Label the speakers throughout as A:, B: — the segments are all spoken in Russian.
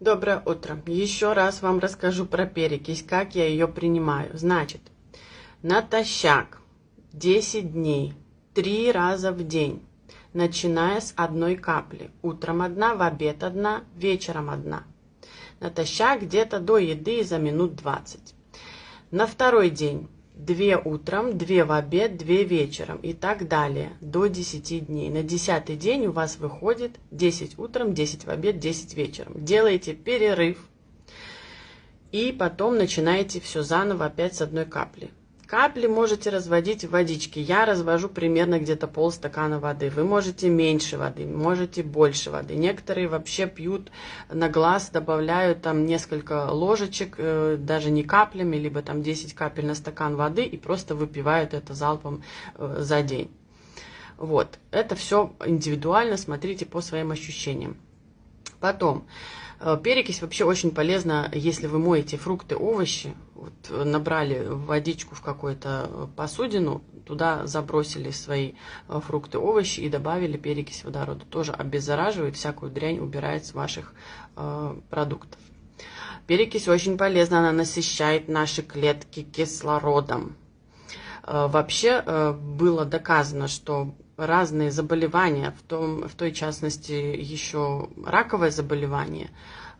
A: Доброе утро. Еще раз вам расскажу про перекись, как я ее принимаю. Значит, натощак 10 дней, 3 раза в день, начиная с одной капли. Утром одна, в обед одна, вечером одна. Натощак где-то до еды за минут 20. На второй день 2 утром, 2 в обед, 2 вечером и так далее до 10 дней. На 10-й день у вас выходит 10 утром, 10 в обед, 10 вечером. Делаете перерыв и потом начинаете все заново опять с одной капли. Капли можете разводить в водичке. Я развожу примерно где-то полстакана воды. Вы можете меньше воды, можете больше воды. Некоторые вообще пьют на глаз, добавляют там несколько ложечек, даже не каплями, либо там 10 капель на стакан воды и просто выпивают это залпом за день. Вот, это все индивидуально, смотрите по своим ощущениям. Потом, перекись вообще очень полезна, если вы моете фрукты, овощи. Вот, набрали водичку в какую-то посудину, туда забросили свои фрукты, овощи и добавили перекись водорода. Тоже обеззараживает, всякую дрянь убирает с ваших продуктов. Перекись очень полезна, она насыщает наши клетки кислородом. Вообще было доказано, что разные заболевания, в той частности еще раковое заболевание,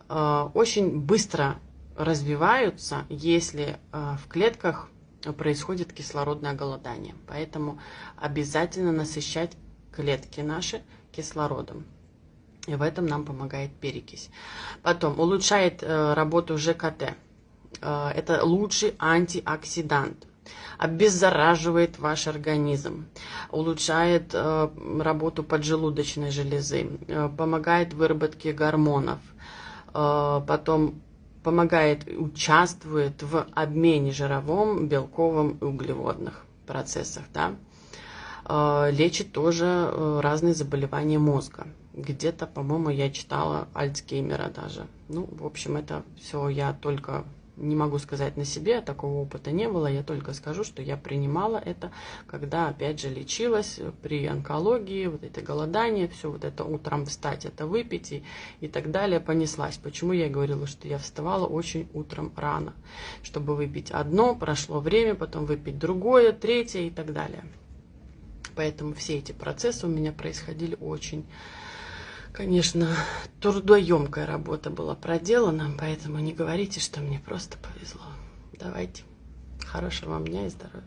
A: очень быстро развиваются, если в клетках происходит кислородное голодание. Поэтому обязательно насыщать клетки наши кислородом. И в этом нам помогает перекись. Потом улучшает работу ЖКТ. Это лучший антиоксидант. Обеззараживает ваш организм, улучшает работу поджелудочной железы, помогает в выработке гормонов, потом помогает, участвует в обмене жировом, белковом и углеводных процессах, да? Лечит тоже разные заболевания мозга. Где-то, по-моему, я читала Альцгеймера даже. Ну, в общем, это все я только... Не могу сказать на себе, такого опыта не было, я только скажу, что я принимала это, когда, опять же, лечилась при онкологии, вот это голодание, все вот это утром встать, это выпить и так далее, понеслась. Почему я говорила, что я вставала очень утром рано, чтобы выпить одно, прошло время, потом выпить другое, третье и так далее. Поэтому все эти процессы у меня происходили очень... Конечно, трудоемкая работа была проделана, поэтому не говорите, что мне просто повезло. Давайте. Хорошего вам дня и здоровья.